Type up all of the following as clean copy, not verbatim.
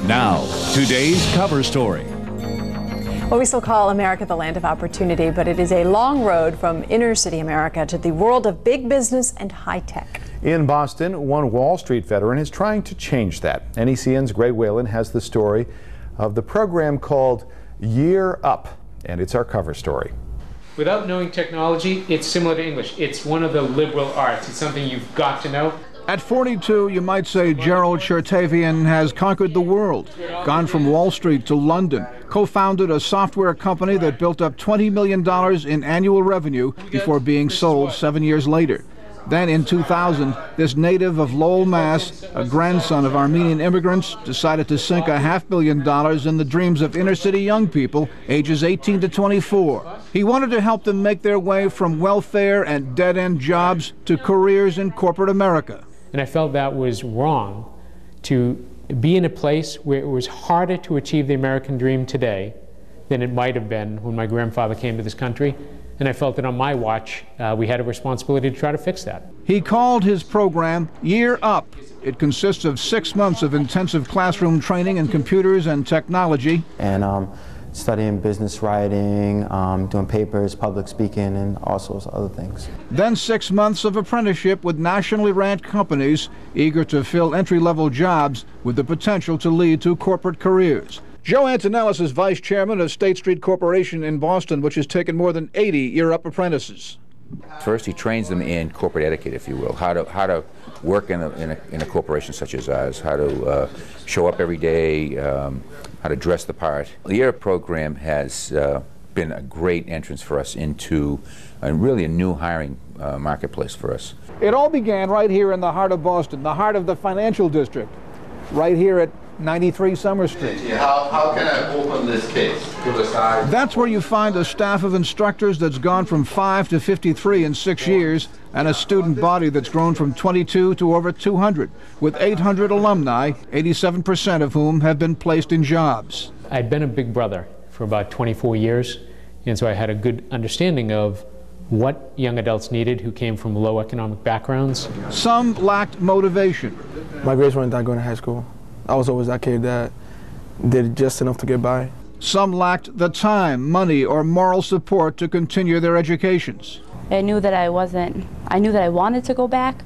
Now, today's cover story. Well, we still call America the land of opportunity, but it is a long road from inner city America to the world of big business and high tech. In Boston, one Wall Street veteran is trying to change that. NECN's Greg Wayland has the story of the program called Year Up, and it's our cover story. Without knowing technology, it's similar to English. It's one of the liberal arts. It's something you've got to know. At 42, you might say Gerald Chertavian has conquered the world, gone from Wall Street to London, co-founded a software company that built up $20 million in annual revenue before being sold 7 years later. Then in 2000, this native of Lowell, Mass., a grandson of Armenian immigrants, decided to sink $500 million in the dreams of inner-city young people ages 18 to 24. He wanted to help them make their way from welfare and dead-end jobs to careers in corporate America. And I felt that was wrong, to be in a place where it was harder to achieve the American dream today than it might have been when my grandfather came to this country. And I felt that on my watch, we had a responsibility to try to fix that. He called his program Year Up. It consists of 6 months of intensive classroom training in computers and technology. And studying business writing, doing papers, public speaking, and all sorts of other things. Then 6 months of apprenticeship with nationally ranked companies eager to fill entry-level jobs with the potential to lead to corporate careers. Joe Antonellis is vice chairman of State Street Corporation in Boston, which has taken more than 80 year-up apprentices. First, he trains them in corporate etiquette, if you will, how to work in a corporation such as ours, how to show up every day, how to dress the part. The Year Up program has been a great entrance for us into really a new hiring marketplace for us. It all began right here in the heart of Boston, the heart of the financial district, right here at 93 Summer Street. How can I open this case? To the side. That's where you find a staff of instructors that's gone from 5 to 53 in 6 years, and a student body that's grown from 22 to over 200, with 800 alumni, 87% of whom have been placed in jobs. I'd been a big brother for about 24 years, and so I had a good understanding of what young adults needed who came from low economic backgrounds. Some lacked motivation. My grades weren't that good in high school. I was always that kid that did just enough to get by. Some lacked the time, money, or moral support to continue their educations. I knew that I wanted to go back.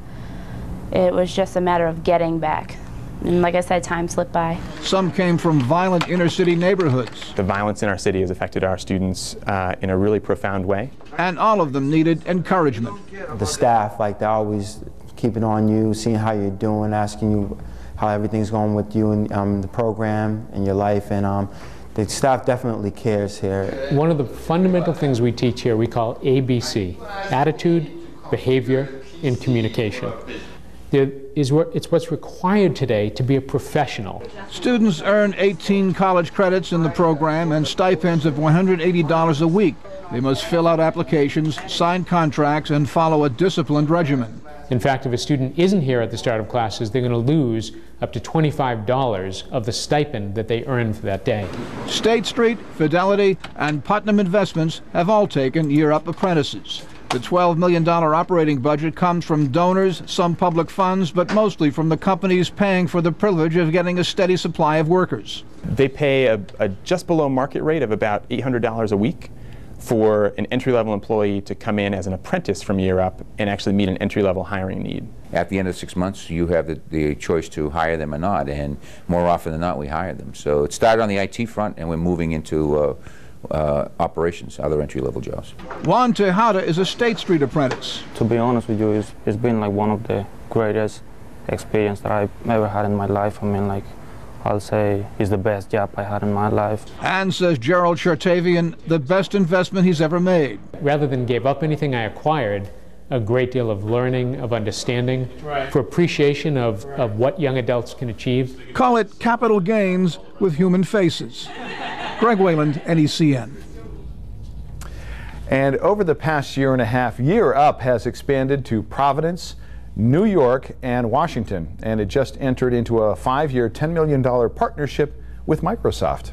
It was just a matter of getting back. And like I said, time slipped by. Some came from violent inner-city neighborhoods. The violence in our city has affected our students in a really profound way. And all of them needed encouragement. The staff, like, they're always keeping on you, seeing how you're doing, asking you how everything's going with you in the program and your life, and the staff definitely cares here. One of the fundamental things we teach here we call ABC, attitude, behavior, and communication. It's what's required today to be a professional. Students earn 18 college credits in the program and stipends of $180 a week. They must fill out applications, sign contracts, and follow a disciplined regimen. In fact, if a student isn't here at the start of classes, they're going to lose up to $25 of the stipend that they earn for that day. State Street, Fidelity, and Putnam Investments have all taken year-up apprentices. The $12 million operating budget comes from donors, some public funds, but mostly from the companies paying for the privilege of getting a steady supply of workers. They pay a just below market rate of about $800 a week for an entry-level employee to come in as an apprentice from Year Up and actually meet an entry-level hiring need. At the end of 6 months, you have the choice to hire them or not, and more often than not, we hire them. So it started on the IT front, and we're moving into operations, other entry-level jobs. Juan Tejada is a State Street apprentice. To be honest with you, it's been like one of the greatest experiences that I've ever had in my life. I mean, like, I'll say it's the best job I had in my life. And, says Gerald Chertavian, the best investment he's ever made. Rather than give up anything, I acquired a great deal of learning, of understanding, for appreciation of what young adults can achieve. Call it capital gains with human faces. Greg Wayland, NECN. And over the past year and a half, Year Up has expanded to Providence, New York, and Washington, and it just entered into a 5-year, $10 million partnership with Microsoft.